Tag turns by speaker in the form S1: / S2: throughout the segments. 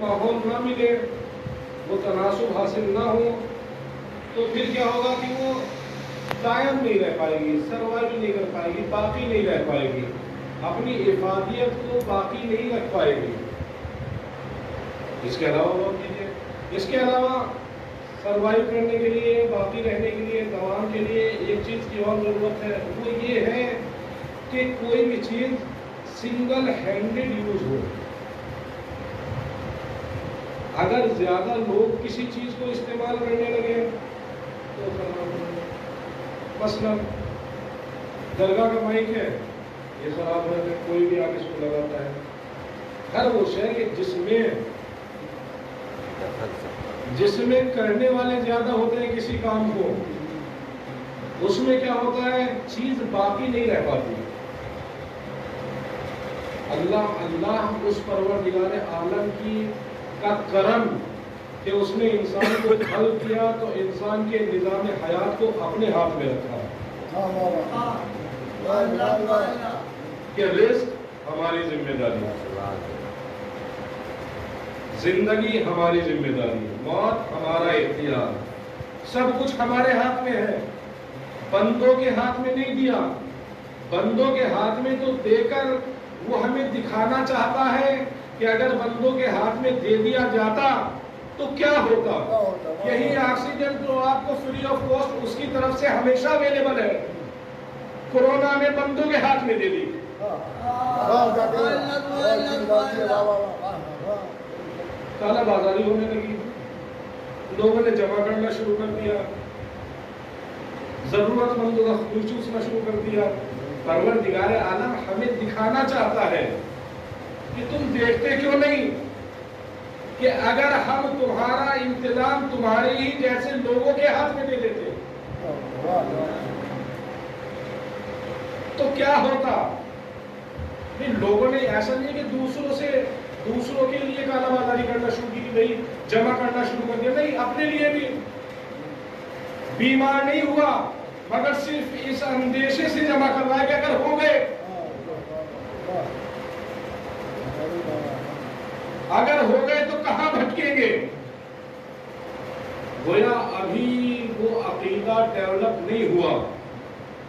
S1: ماحول نہ ملے، وہ تناسب حاصل نہ ہو، تو پھر کیا ہوگا کہ وہ قائم نہیں رہ پائے گی، سروائیو نہیں کر پائے گی، باقی نہیں رہ پائے گی، اپنی افادیت کو باقی نہیں رکھ پائے گی۔ اس کے علاوہ اور چیزیں، اس کے علاوہ سروائیو کرنے کے لیے، باقی رہنے کے لیے، دوام کے لیے ایک چیز کی اور ضرورت ہے، وہ یہ ہے کہ کوئی بھی چیز سنگل ہینڈڈ یوز ہو۔ اگر زیادہ لوگ کسی چیز کو استعمال کرنے لگے تو خراب ہو جائے۔ مثلا درگاہ کا مائک ہے، یہ خراب ہے، کوئی بھی آگے اس کو لگاتا ہے۔ ہر وہ شے کہ جس میں کرنے والے زیادہ ہوتے ہیں کسی کام کو، اس میں کیا ہوتا ہے، چیز باقی نہیں رہ پاتی۔ اللہ اس پروردگار عالم کا کرم کہ اس نے انسان کو خلق کیا تو انسان کے نظام حیات کو اپنے ہاتھ میں رکھا کہ رزق ہماری ذمہ داری ہے، زندگی ہماری ذمہ داری ہے، موت ہمارا اختیار، سب کچھ ہمارے ہاتھ میں ہے، بندوں کے ہاتھ میں نہیں دیا۔ بندوں کے ہاتھ میں تو دے کر وہ ہمیں دکھانا چاہتا ہے کہ اگر بندوں کے ہاتھ میں دے دیا جاتا تو کیا ہوتا۔ یہی آکسیجن تو آپ کو فری آف کاسٹ اس کی طرف سے ہمیشہ اویلیبل ہے، کورونا نے بندوں کے ہاتھ میں دے دی۔ کالا بازاری ہونے لگی، لوگوں نے جمع کرنا شروع کر دیا، ضرورت مندوں کا خون چوسنا شروع کر دیا۔ پروردگار عالم ہمیں دکھانا چاہتا ہے کہ تم دیکھتے کیوں نہیں کہ اگر ہم تمہارا انتظام تمہارے ہی جیسے لوگوں کے ہاتھ میں دے دیتے تو کیا ہوتا۔ لوگوں نے ایسا نہیں کہ دوسروں کے لیے کالا بازاری کرنا شروع کی، نہیں جمع کرنا شروع کر دیا، نہیں اپنے لیے بھی۔ بیمار نہیں ہوا مگر صرف اس اندیشے سے جمع کر رہا ہے کہ اگر ہو گئے، اگر ہو گئے تو کہاں بھٹکیں گے۔ گویا ابھی وہ عقیدہ ڈیولپ نہیں ہوا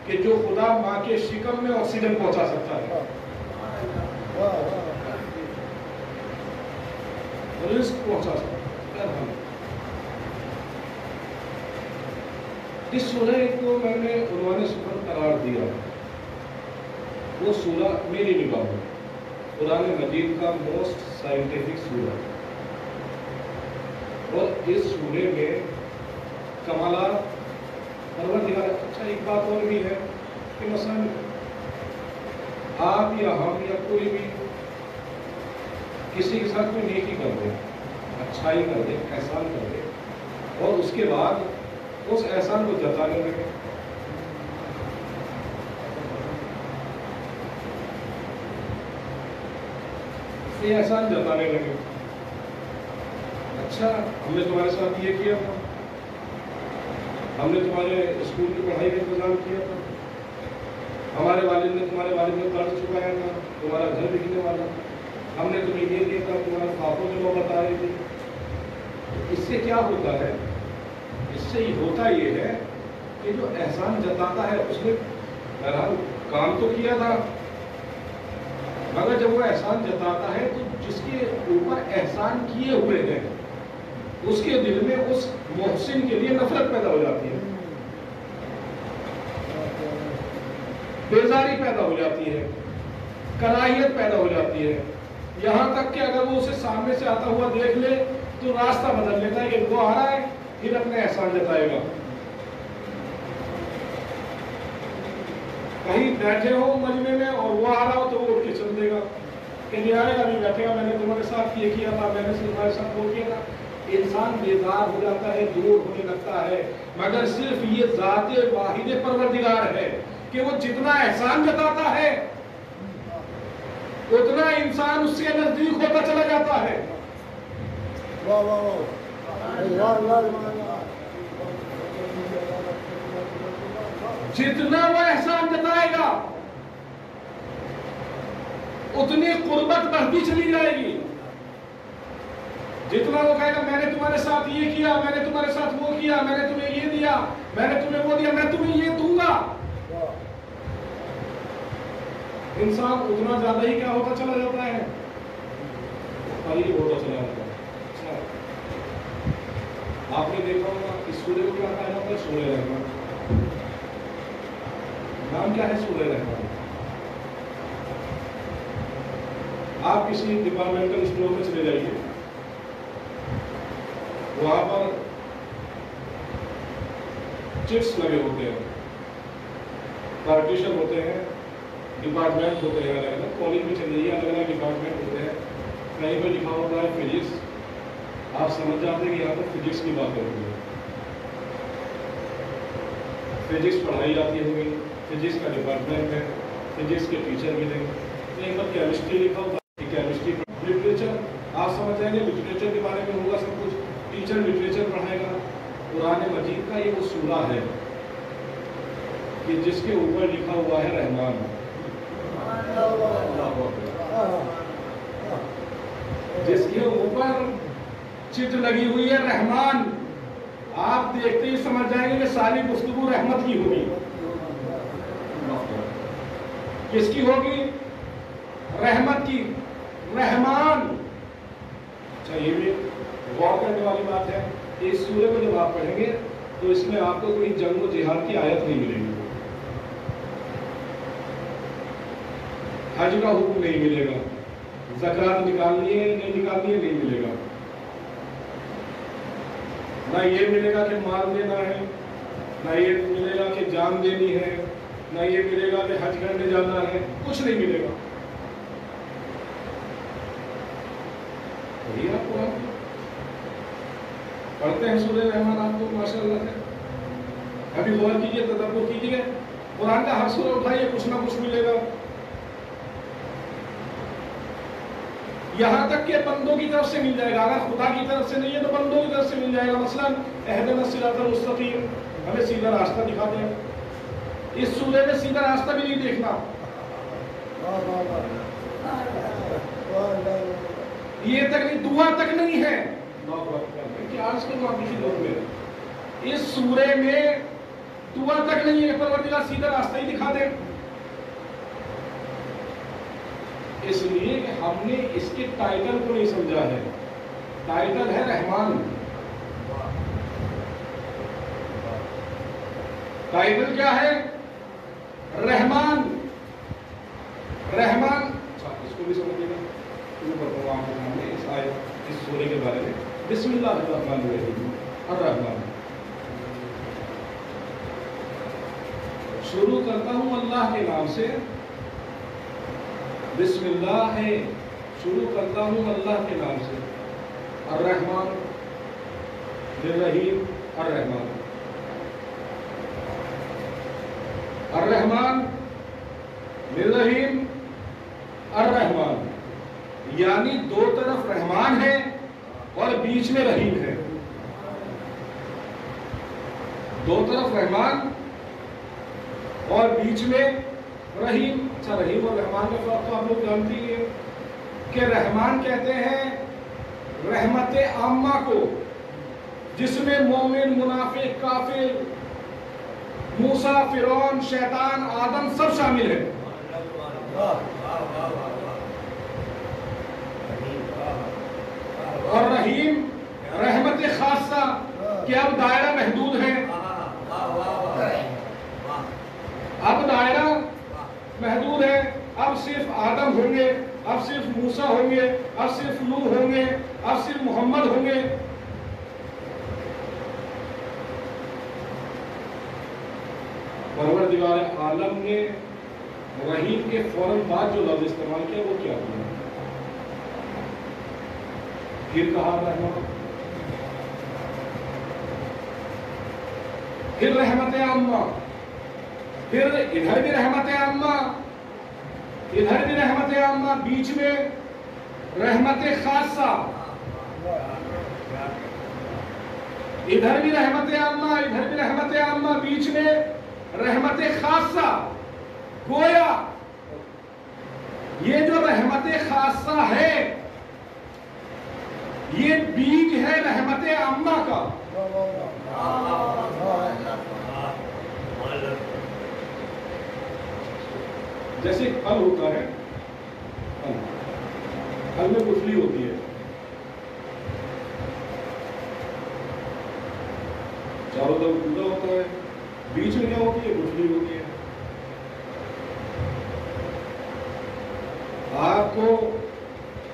S1: کہ جو خدا ماں کے شکم میں آکسیجن پہنچا سکتا ہے، رزق پہنچا سکتا ہے۔ اس سورہ کو میں نے عنوان سفر قرار دیا، وہ سورہ میری نگاہ میں قرآن مجید کا موسٹ سائنٹیفک سورہ، اور اس سورے میں کمالات پروردگار۔ اچھا ایک بات اور بھی ہے کہ مثلا آپ یا ہم یا کوئی بھی کسی کے ساتھ کوئی نیکی کر دے، اچھائی کر دے، احسان کر دے، اور اس کے بعد اس احسان کو جتانے لگے، یہ احسان جتانے لگے۔ اچھا ہم نے تمہارے ساتھ یہ کیا تھا، ہم نے تمہارے اسکول کی پڑھائی کا انتظام کیا تھا، ہمارے والد نے تمہارے والد نے قرض چکایا تھا، تمہارا گھر بکنے والا، ہم نے تمہیں یہ دیا تھا، تمہارے پاپوں کی نوبت آ رہی تھی۔ اس سے کیا ہوتا ہے، اس سے ہوتا یہ ہے کہ جو احسان جتاتا ہے اس نے بہرحال کام تو کیا تھا، مگر جب وہ احسان جتاتا ہے تو جس کے اوپر احسان کیے ہوئے ہیں اس کے دل میں اس محسن کے لیے نفرت پیدا ہو جاتی ہے، بیزاری پیدا ہو جاتی ہے، کراہیت پیدا ہو جاتی ہے، یہاں تک کہ اگر وہ اسے سامنے سے آتا ہوا دیکھ لے تو راستہ بدل لیتا ہے کہ وہ آ رہا ہے پھر اپنے احسان جتائے گا۔ کہیں بیٹھے ہو مجمع میں اور وہ آ رہا ہو تو وہ اٹھ کے چل دے گا کہ نہیں آئے گا، نہیں بیٹھے گا، میں نے تمہارے ساتھ یہ کیا تھا، میں نے تمہارے ساتھ وہ کیا تھا۔ انسان بیزار ہو جاتا ہے، دور ہونے لگتا ہے، مگر صرف یہ ذات واحد پروردگار ہے کہ وہ جتنا احسان جتاتا ہے اتنا انسان اس سے نزدیک ہوتا چلا جاتا ہے۔ جتنا وہ احسان جتائے گا اتنی قربت بڑھتی چلی جائے گی۔ جتنا وہ کہے گا میں نے تمہارے ساتھ یہ کیا، میں نے تمہارے ساتھ وہ کیا، میں نے تمہیں یہ دیا، میں نے تمہیں وہ دیا، میں تمہیں یہ دوں گا، انسان اتنا زیادہ ہی کیا ہوتا چلا جاتا ہے، خالی ہوتا چلا جاتا ہے۔ آپ نے دیکھا ہوگا اس سورے کو کیا کہا جاتا ہے؟ سورہ رحمان۔ نام کیا ہے سورہ رحمان؟ آپ کسی ڈپارٹمنٹل اسٹور میں چلے جائیے، وہاں پر چٹس لگے ہوتے ہیں، پارٹیشن ہوتے ہیں، ڈپارٹمنٹ ہوتے ہیں، الگ الگ کالج میں چلے جائیے، الگ الگ ڈپارٹمنٹ ہوتے ہیں، کہیں پہ لکھا ہوتا ہے فزکس، آپ سمجھ جاتے ہیں کہ یہاں پر فزکس کی بات ہوتی ہے، فزکس پڑھائی جاتی ہوگی، فزکس کا ڈپارٹمنٹ ہے، فزکس کے ٹیچر ملیں گے، کہیں پر کیمسٹری لکھا ہوتا ہے، کیمسٹری لٹریچر آپ سمجھ جائیں گے، لٹریچر کے بارے میں ہوگا سب کچھ، ٹیچر لٹریچر پڑھائے گا۔ قرآن مجید کا یہ وہ سورہ ہے کہ جس کے اوپر لکھا ہوا ہے رحمان، جس کے اوپر چٹ لگی ہوئی ہے رحمان، آپ دیکھتے ہی سمجھ جائیں گے کہ ساری گفتگو رحمت کی ہوگی۔ کس کی ہوگی؟ رحمت کی، رحمان۔ اچھا یہ بھی غور کرنے والی بات ہے، اس سورے کو جب آپ پڑھیں گے تو اس میں آپ کو کوئی جنگ و جہاد کی آیت نہیں ملے گی، حج کا حکم نہیں ملے گا، زکوٰۃ نکالنی ہے نہیں نکالنی ہے نہیں ملے گا، نہ یہ ملے گا کہ مال دینا ہے، نہ یہ ملے گا کہ جان دینی ہے، نہ یہ ملے گا کہ حج کرنے جانا ہے، کچھ نہیں ملے گا۔ وہی آپ کو پڑھتے ہیں سورہ رحمان، آپ کو ماشاء اللہ سے ابھی غور کیجیے، تدبر کیجیے، قرآن کا ہر سورہ اٹھائیے، کچھ نہ کچھ ملے گا، یہاں تک کہ بندوں کی طرف سے مل جائے گا، اگر خدا کی طرف سے نہیں ہے تو بندوں کی طرف سے مل جائے گا۔ مثلا اہدنا الصراط المستقیم، ہمیں سیدھا راستہ دکھاتے ہیں، اس سورے میں سیدھا راستہ بھی نہیں دیکھنا، یہ تک نہیں، دعا تک نہیں ہے، کہ آج کل معافی دور میں اس سورے میں دعا تک نہیں ہے، پروردگار سیدھا راستہ ہی دکھا دے، اس لیے کہ ہم نے اس کے ٹائٹل کو نہیں سمجھا ہے، ٹائٹل ہے رحمان، ٹائٹل کیا ہے؟ رحمان، رحمان۔ اچھا اس کو بھی سمجھیے گا، شروع کرتا ہوں آپ کے سامنے اس آیت، اس سورے کے بارے میں۔ بسم اللہ الرحمن الرحیم، الرحمن، شروع کرتا ہوں اللہ کے نام سے، بسم اللہ ہے، شروع کرتا ہوں اللہ کے نام سے، الرحمن، الرحیم، الرحمن، الرحمن، الرحیم، الرحمن، یعنی دو طرف رحمان ہے اور بیچ میں رحیم ہے، دو طرف رحمان اور بیچ میں رحیم۔ اچھا رحیم اور رحمان کا فرق تو آپ لوگ جانتے ہی ہیں کہ رحمان کہتے ہیں رحمت عامہ کو، جس میں مومن، منافق، کافر، موسیٰ، فرعون، شیطان، آدم سب شامل ہیں، اور رحیم رحمت خاصہ کہ اب دائرہ محدود ہے، اب دائرہ محدود ہے، اب صرف آدم ہوں گے، اب صرف موسیٰ ہوں گے، اب صرف نوح ہوں گے، اب صرف محمد ہوں گے۔ پروردگار عالم نے رحیم کے فوراً بعد جو لفظ استعمال کیا وہ کیا ہوا؟ پھر کہا رحمت، پھر رحمت عامہ، پھر ادھر بھی رحمت عامہ، ادھر بھی رحمت عامہ، بیچ میں رحمت خاصہ، ادھر بھی رحمت عامہ، ادھر بھی رحمت عامہ، بیچ میں رحمت خاصہ۔ گویا یہ جو رحمت خاصہ ہے یہ بیج ہے رحمت عامہ کا. جیسے پھل ہوتا ہے، پھل میں گٹھلی ہوتی ہے، چاروں طرف گودا ہوتا ہے، بیچ میں کیا ہوتی ہے؟ گٹھلی ہوتی ہے. آپ کو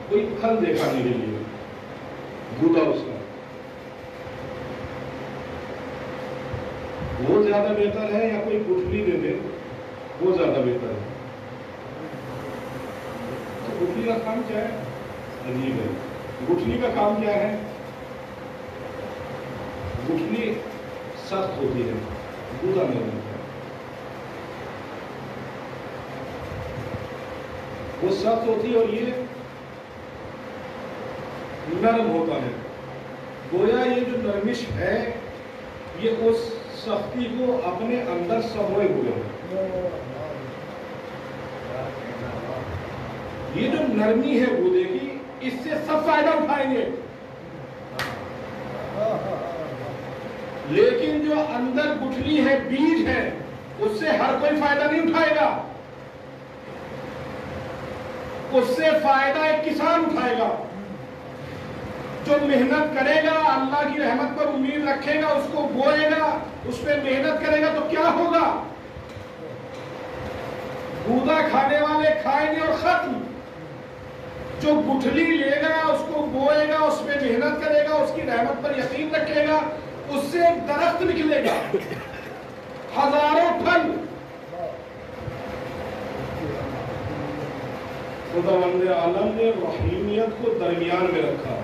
S1: کوئی پھل دیکھا نہیں ملے گا، گودا اس کا، وہ زیادہ بہتر ہے یا کوئی گٹھلی دے دے وہ زیادہ بہتر ہے؟ تو گٹھلی کا کام کیا ہے؟ عجیب ہے. گٹھلی کا کام کیا ہے؟ گٹھلی سخت ہوتی ہے، گودا نہیں ہوتا ہے. وہ سخت ہوتی ہے اور یہ نرم ہوتا ہے. گویا یہ جو نرمش ہے یہ اس سختی کو اپنے اندر سموئے ہوئے ہے. یہ جو نرمی ہے گودے کی، اس سے سب فائدہ اٹھائیں گے، لیکن جو اندر گٹھلی ہے، بیج ہے، اس سے ہر کوئی فائدہ نہیں اٹھائے گا. اس سے فائدہ ایک کسان اٹھائے گا جو محنت کرے گا، اللہ کی رحمت پر امید رکھے گا، اس کو بوئے گا، اس پہ محنت کرے گا. تو کیا ہوگا؟ گودا کھانے والے کھائیں گے اور ختم. جو گٹھلی لے گا، اس کو بوئے گا، اس پہ محنت کرے گا، اس کی رحمت پر یقین رکھے گا، اس سے ایک درخت نکلے گا، ہزاروں پھل. خداوند عالم نے رحیمیت کو درمیان میں رکھا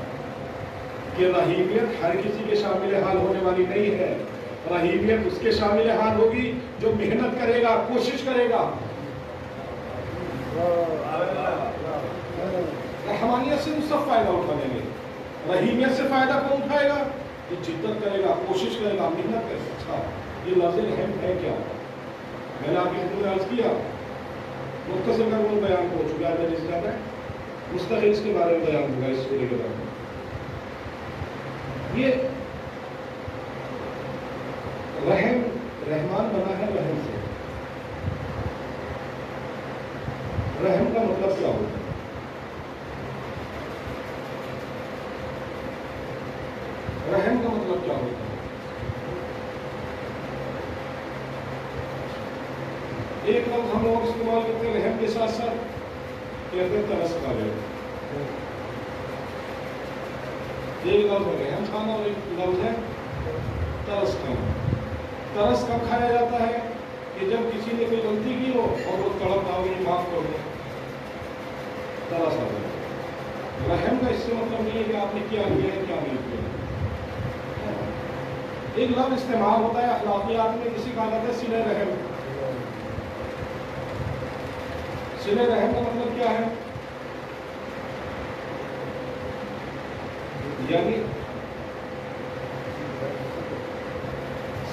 S1: کہ رحیمیت ہر کسی کے شامل حال ہونے والی نہیں ہے. رحیمیت اس کے شامل حال ہوگی جو محنت کرے گا، کوشش کرے گا. رحمانیت سے سب فائدہ اٹھانے گے. رحیمیت سے فائدہ کون اٹھائے گا؟ یہ جدت کرے گا، کوشش کرے گا، محنت کرے گا. اچھا، یہ لفظ رحم ہے کیا؟ میں نے آپ کی خدمت میں عرض کیا، مختصر کا وہ بیان ہو چکا ہے. جس زیادہ مستقل اس کے بارے میں بیان ہوگا اس سورے کے بارے میں. یہ رحم، رحمان بنا ہے رحم سے. رحم کا مطلب کیا ہوتا ہے؟ رحم کا مطلب کیا ہوتا ہے؟ ایک لفظ ہم لوگ استعمال کرتے ہیں رحم کے ساتھ ساتھ، کہتے ہیں ترس کھا لے. ایک لفظ ہے رحم کھانا اور ایک لفظ ہے ترس کھانا. ترس کب کھایا جاتا ہے؟ کہ جب کسی نے کوئی غلطی کی ہو اور وہ تڑپ آ گئی، معاف کر دو، ترس آ گیا. رحم کا اس سے مطلب نہیں ہے کہ آپ نے کیا کیا ہے کیا نہیں کیا. ایک لفظ استعمال ہوتا ہے اخلاقیات میں، کسی کا کہتے ہیں صلہ رحم. صلہ رحم کا مطلب کیا ہے؟ یعنی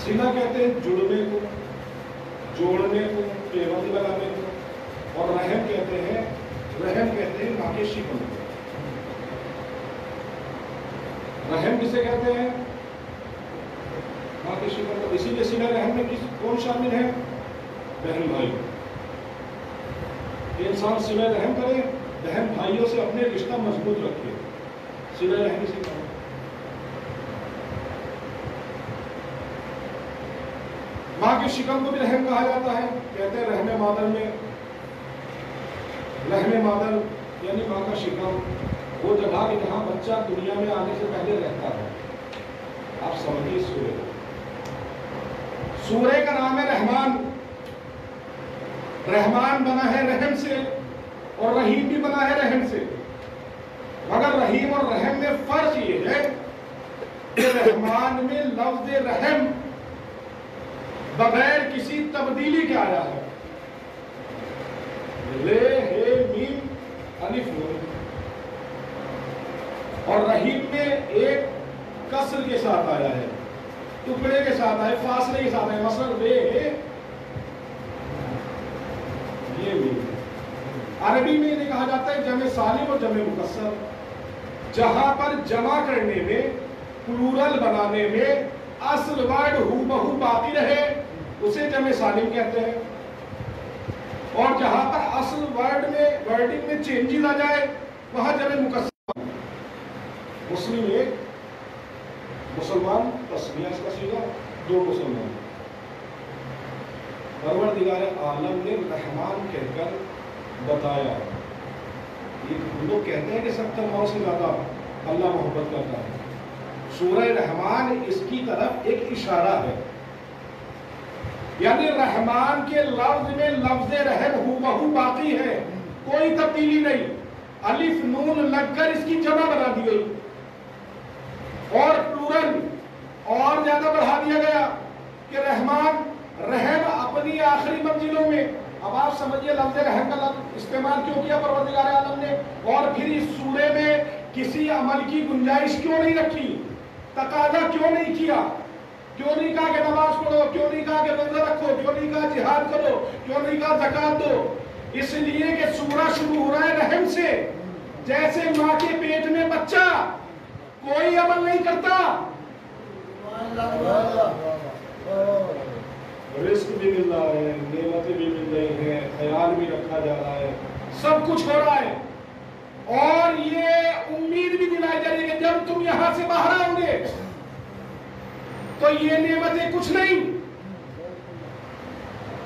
S1: صلہ کہتے ہیں جڑنے کو، جوڑنے کو، پیوند لگانے کو. اور رحم کہتے ہیں ماں کے شکم کو. رحم کسے کہتے ہیں؟ ماں کے شکم کو. اسی لیے صلہ رحم میں کون شامل ہے؟ بہن بھائی. انسان صلہ رحم کرے، بہن بھائیوں سے اپنے رشتہ مضبوط رکھے. صلہ رحم سے کہا. ماں کے شکم کو بھی رحم کہا جاتا ہے. کہتے ہیں رحم مادر میں، رحم مادر یعنی ماں کا شکم، وہ جگہ کہ جہاں بچہ دنیا میں آنے سے پہلے رہتا ہے. آپ سمجھیے سورہ کا نام ہے رحمان. رحمان بنا ہے رحم سے اور رحیم بھی بنا ہے رحم سے. مگر رحیم اور رحم میں فرق یہ ہے کہ رحمان میں لفظ رحم بغیر کسی تبدیلی کے آیا ہے. لے ہے میم الف نون. اور رحیم میں ایک کسر کے ساتھ آیا ہے، ٹکڑے کے ساتھ آئے، فاصلے کے ساتھ آئے. مثلا لے ہے یہ بھی عربی میں انہیں کہا جاتا ہے جمع سالم اور جمع مکسر. جہاں پر جمع کرنے میں، پلورل بنانے میں اصل ورڈ ہو بہو باقی رہے اسے جمع سالم کہتے ہیں، اور جہاں پر اصل ورڈنگ میں چینجز آ جائے وہاں جمع مکسر۔ مسلم ایک، مسلمان تسمیہ اس کا صیغہ، دو مسلمان۔ پروردگار عالم نے رحمان کہہ کر بتایا۔ لوگ کہتے ہیں کہ 70 ماؤں سے زیادہ اللہ محبت کرتا ہے، سورہ رحمان اس کی طرف ایک اشارہ ہے، یعنی رحمان کے لفظ میں لفظ رحم ہو بہو باقی ہے، کوئی تبدیلی نہیں، الف نون لگ کر اس کی جمع بنا دی گئی، اور پلورل اور زیادہ بڑھا دیا گیا کہ رحمان رحم اپنی آخری منزلوں میں۔ اب آپ سمجھئے لفظ رحم کا لفظ استعمال کیوں کیا پروردگار عالم نے، اور پھر اس سورے میں کسی عمل کی گنجائش کیوں نہیں رکھی، تقاضا کیوں نہیں کیا، کیوں نہیں کہا کہ نماز پڑھو، کیوں نہیں کہا کہ روزہ رکھو، کیوں نہیں کہا جہاد کرو، کیوں نہیں کہا زکات دو؟ اس لیے کہ سورہ شروع ہو رہا ہے رحم سے، جیسے ماں کے پیٹ میں بچہ کوئی عمل نہیں کرتا، رزق بھی مل رہا ہے، نعمتیں بھی مل رہی ہیں، خیال بھی رکھا جا رہا ہے، سب کچھ ہو رہا ہے، اور یہ امید بھی دلائی جا رہی ہے کہ جب تم یہاں سے باہر آؤ گے تو یہ نعمتیں کچھ نہیں،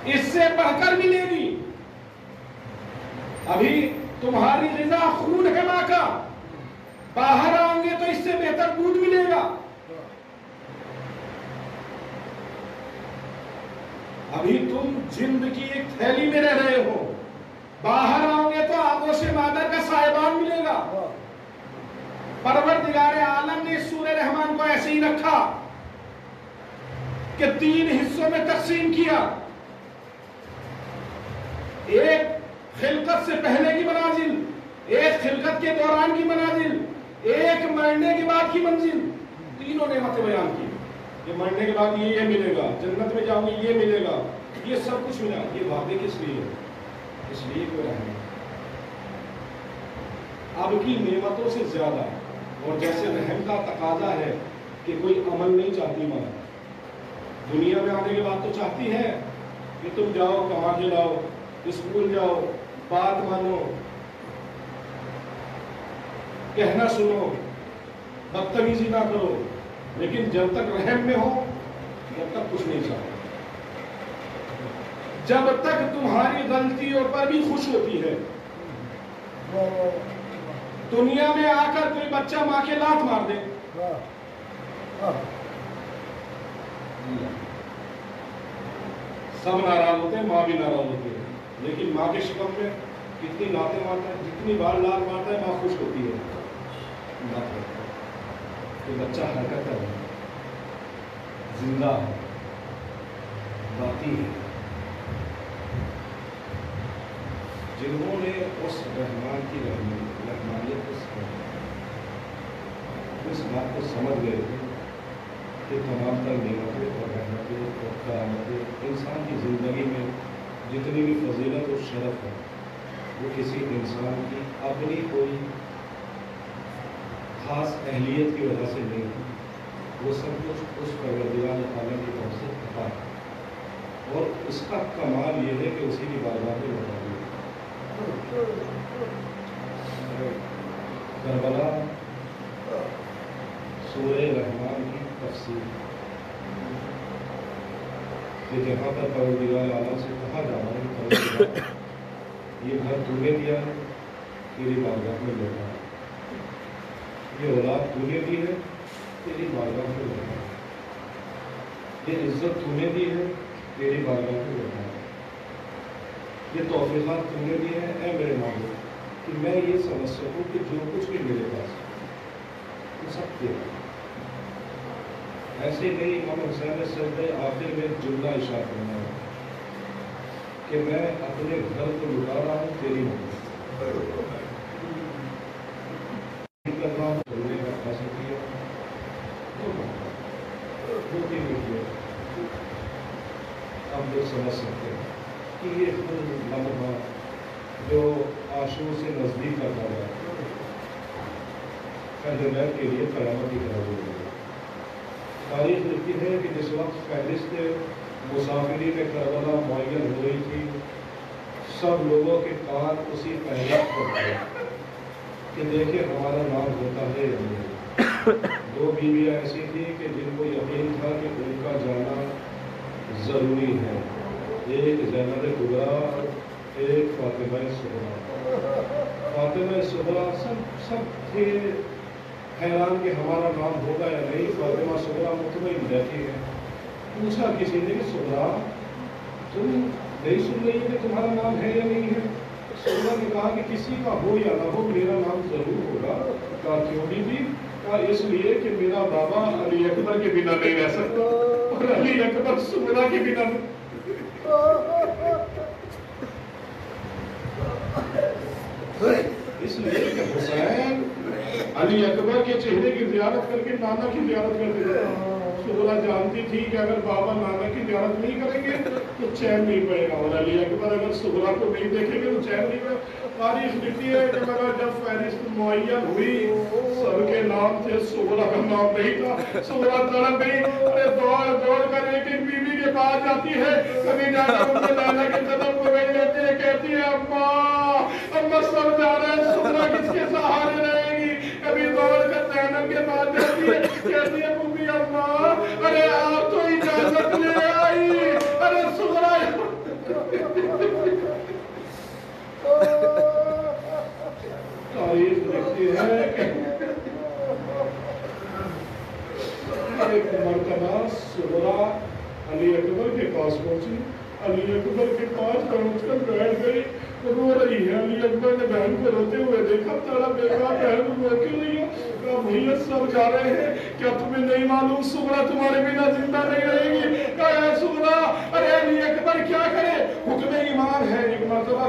S1: اس سے بڑھ کر ملے گی۔ ابھی تمہاری غذا خون ہے ماں کا، باہر آؤ گے تو اس سے بہتر دودھ ملے گا۔ ابھی تم جلد کی ایک تھیلی میں رہ رہے ہو، باہر آؤ گے تو آغوش مادر کا سائبان ملے گا۔ پروردگار عالم نے سورہ رحمان کو ایسے ہی رکھا کہ 3 حصوں میں تقسیم کیا، ایک خلقت سے پہلے کی منازل، ایک خلقت کے دوران کی منازل، ایک مرنے کے بعد کی منزل، تینوں نعمتیں بیان کی کہ مرنے کے بعد یہ ملے گا، جنت میں جاؤں گے یہ ملے گا، یہ سب کچھ ملا۔ یہ وعدے کس لیے؟ اس لیے کوئی رحم اب کی نعمتوں سے زیادہ، اور جیسے رحم کا تقاضا ہے کہ کوئی عمل نہیں چاہتی ماں، دنیا میں آنے کے بعد تو چاہتی ہے کہ تم جاؤ کما کے لاؤ، اسکول جاؤ، بات مانو، کہنا سنو، بدتمیزی نہ کرو، لیکن جب تک رحم میں ہو جب تک کچھ نہیں چاہتے، جب تک تمہاری غلطیوں پر بھی خوش ہوتی ہے۔ دنیا میں آ کر کوئی بچہ ماں کے لات مار دے، سب ناراض ہوتے ہیں، ماں بھی ناراض ہوتی ہے، لیکن ماں کے شکم میں کتنی لاتیں مارتا ہے، جتنی بار لات مارتا ہے ماں خوش ہوتی ہے، کہ بچہ حرکت کر رہا ہے، زندہ ہے، باقی ہے۔ جنہوں نے اس رحمان کی رحمانیت کو سمجھا، اس بات کو سمجھ گئے تھے کہ تمام تر نعمتیں اور رحمتیں اور کرامتیں انسان کی زندگی میں جتنی بھی فضیلت اور شرف ہے وہ کسی انسان کی اپنی کوئی خاص اہلیت کی وجہ سے نہیں ہے، وہ سب کچھ اس پروردگار عالم کی طرف سے عطا ہے، اور اس کا کمال یہ ہے کہ اسی کی بارگاہ میں لوٹا دیا۔ کربلا سورہ رحمان کی تفسیر کہ جہاں پر پروردگار عالم سے کہا جا رہا ہے پروردگار یہ گھر تو نے دیا ہے، تیری بارگاہ میں لوٹا ہے، یہ اولاد تو نے دی ہے، تیری بارگاہ میں لوٹا ہے، یہ عزت تو نے دی ہے، تیری بارگاہ میں لوٹا ہے، یہ توفیقات تو نے دی ہے اے میرے معبود کہ میں یہ سمجھ سکوں کہ جو کچھ بھی میرے پاس وہ سب تیرا ہے۔ ایسے نہیں امام حسین نے سجدہ آخر میں جملہ ارشاد فرمایا کہ میں اپنے گھر کو لٹا رہا ہوں تیری مدد کر رہا ہوں، کرنے کا فیصلہ کیا دو تین روپئے آپ لوگ سمجھ سکتے ہیں کہ یہ خود لمحہ جو عاشور سے نزدیک کرتا ہے اہل بیت کے لیے قیامت کی طرح ضروری ہے۔ تاریخ لکھتی ہے کہ جس وقت فہرست مسافرین کربلا معین ہو رہی تھی، سب لوگوں کے کان اسی فہرست پر تھے کہ دیکھیں ہمارا نام ہوتا ہے یا نہیں۔ دو بیویاں ایسی تھیں کہ جن کو یقین تھا کہ ان کا جانا ضروری ہے، ایک زینب کبریٰ، ایک فاطمہ صغریٰ۔ فاطمہ صغریٰ سب تھے حیران کہ ہمارا نام ہوگا یا نہیں۔ فاطمہ صغریٰ مطمئن رہتی ہے۔ پوچھا کسی نے کہ صغریٰ تم نہیں سن رہی کہ تمہارا نام ہے یا نہیں ہے؟ صغریٰ نے کہا کہ کسی کا ہو یا نہ ہو میرا نام ضرور ہوگا۔ کہا کیوں بی بی؟ کہا اس لیے کہ میرا بابا علی اکبر کے بنا نہیں رہ سکتا اور علی اکبر صغریٰ کے بنا نہیں۔ اس لیے کہ حسین علی اکبر کے چہرے کی زیارت کر کے نانا کی زیارت کرتے تھے۔ صغریٰ جانتی تھی کہ اگر بابا نانا کی زیارت نہیں کریں گے تو چین نہیں پڑے گا، اور علی اکبر اگر صغریٰ کو نہیں دیکھیں گے تو چین نہیں پڑے گا۔ تاریخ لکھتی ہے کہ مگر جب فہرست معین ہوئی سب کے نام تھے، صغریٰ کا نام نہیں تھا۔ صغریٰ تڑپ گئی، ارے دوڑ دوڑ کر ایک ایک بیوی کے پاس جاتی ہے، کبھی جا کر ان کے نانا کے قدم کو بیٹھ لیتی ہے، کہتی ہے اماں سب جا رہے ہیں، صغریٰ کس کے سہارے رہے گی؟ کبھی دوڑ کر زینب کے پاس جاتی ہے، کہتی ہے ممی اماں ارے آپ تو اجازت لے آئی، ارے صغریٰ۔ تاریخ لکھتی ہے کہ ایک مرتبہ صغریٰ علی اکبر کے پاس پہنچی، علی اکبر کے پاس پہنچ کر بیٹھ گئی، رو رہی ہے۔ علی اکبر نے بہن کو روتے ہوئے دیکھا، تڑا بیٹا بہن رو کیوں رہی ہو؟ کہا بھیا سب جا رہے ہیں، کیا تمہیں نہیں معلوم صغریٰ تمہارے بنا زندہ نہیں رہے گی؟ کہا اے صغریٰ، ارے علی اکبر کیا کرے، حکم ایمان ہے۔ ایک مرتبہ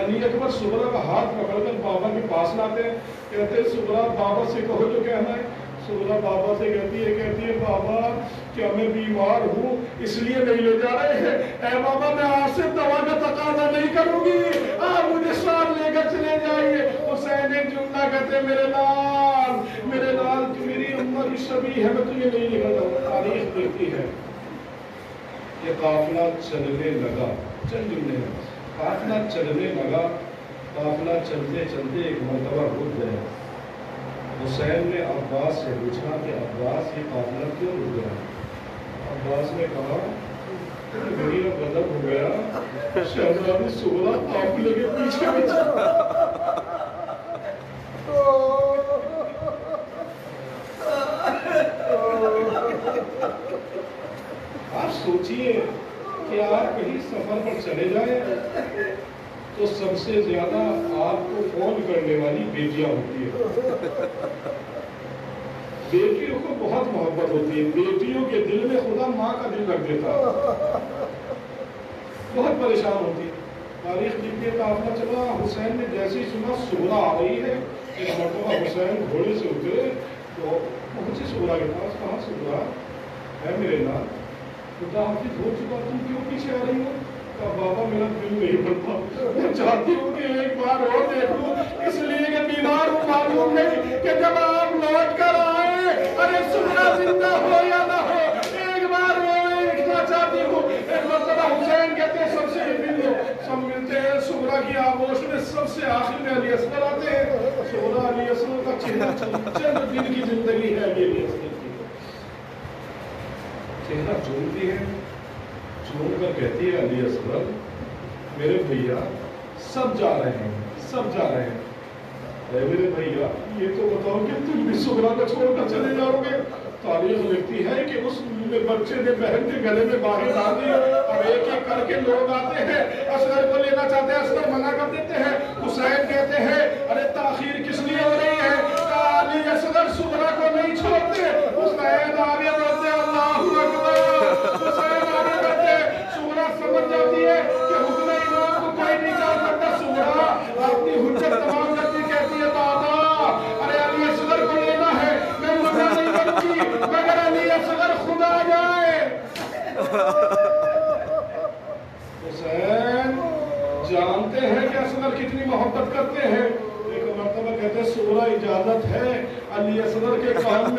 S1: علی اکبر صغریٰ کا ہاتھ پکڑ کر بابا کے پاس لاتے ہیں، کہتے ہیں صغریٰ بابا سے کہو جو کہنا ہے۔ صغریٰ بابا سے کہتی ہے بابا کیا میں بیمار ہوں اس لیے نہیں لے جا رہے ہیں؟ اے بابا میں آپ سے دوا کا تقاضا نہیں کروں گی، آپ مجھے ساتھ لے کر چلے جائیے۔ حسین ایک جملہ کہتے میرے لال تو میری اماں کی شبیہ ہے، میں تجھے نہیں لے کر جاؤں۔ تاریخ دیکھتی ہے یہ قافلہ چلنے لگا، چند جملے ہیں، قافلہ چلنے لگا، قافلہ چلتے چلتے ایک مرتبہ رک گیا۔ حسین نے عباس سے پوچھا کہ عباس یہ قافلہ کیوں رک گیا؟ عباس نے کہا میرا غضب ہو گیا، شہزادی صغریٰ قافلے کے پیچھے پیچھے۔ آپ سوچئے کہ آپ کہیں سفر پر چلے جائیں تو سب سے زیادہ آپ کو فون کرنے والی بیٹیاں ہوتی ہیں۔ بیٹیوں کو بہت محبت ہوتی ہے، بیٹیوں کے دل میں خدا ماں کا دل رکھ دیتا ہے، بہت پریشان ہوتی ہے۔ تاریخ لکھتی ہے قافلہ چلا، حسین نے جیسے ہی سنا صغریٰ آ رہی ہے، ایک مرتبہ حسین گھوڑے سے اترے تو پہنچے صغریٰ کے پاس، کہا صغریٰ ہے میرے نام خدا حافظ ہو چکا، تم کیوں پیچھے آ رہی ہو؟ کہا بابا میرا دل نہیں بنتا، میں چاہتی ہوں کہ ایک بار اور دیکھوں، اس لیے کہ بیمار ہوں، معلوم نہیں کہ جب آپ لوٹ کر آئے ارے صغریٰ زندہ ہو یا نہ ہو، ایک بار وہ دیکھنا چاہتی ہوں۔ ایک مرتبہ حسین کہتے ہیں سب سے سب ملتے ہیں، صغریٰ کی آغوش میں سب سے آخر میں علی اصغر آتے ہیں۔ صغریٰ علی اصغر کا چہرہ چند دن کی زندگی ہے علی اصغر کی، چہرہ جھومتی ہے، جھوم کر کہتی ہے علی اصغر میرے بھیا سب جا رہے ہیں، سب جا رہے ہیں، اے میرے بھیا یہ تو بتاؤ کہ تم بھی صغریٰ کو چھوڑ کر چلے جاؤ گے؟ تاریخ لکھتی ہے کہ اس بچے نے بہن کے گلے میں باہر ڈال دی، اب ایک ایک کر کے لوگ آتے ہیں، اصغر کو لینا چاہتے ہیں، اصغر منع کر دیتے ہیں۔ حسین کہتے ہیں ارے تاخیر کس لیے ہو رہی ہے؟ علی اصغر صغریٰ کو نہیں چھوڑتے۔ حسین آگے بڑھتے، اللہ اکبر، حسین آگے بڑھتے، صغریٰ سمجھ جاتی ہے کہ حکم امام کو کوئی نہیں جان سکتا۔ صغریٰ اپنی حجت تمام کرتی کہتی ہے بابا ارے علی اصغر کو لینا ہے، میں منع نہیں کرتی مگر علی اصغر خدا جائے۔ حسین جانتے ہیں کہ اصغر کتنی محبت کرتے ہیں۔ ایک مرتبہ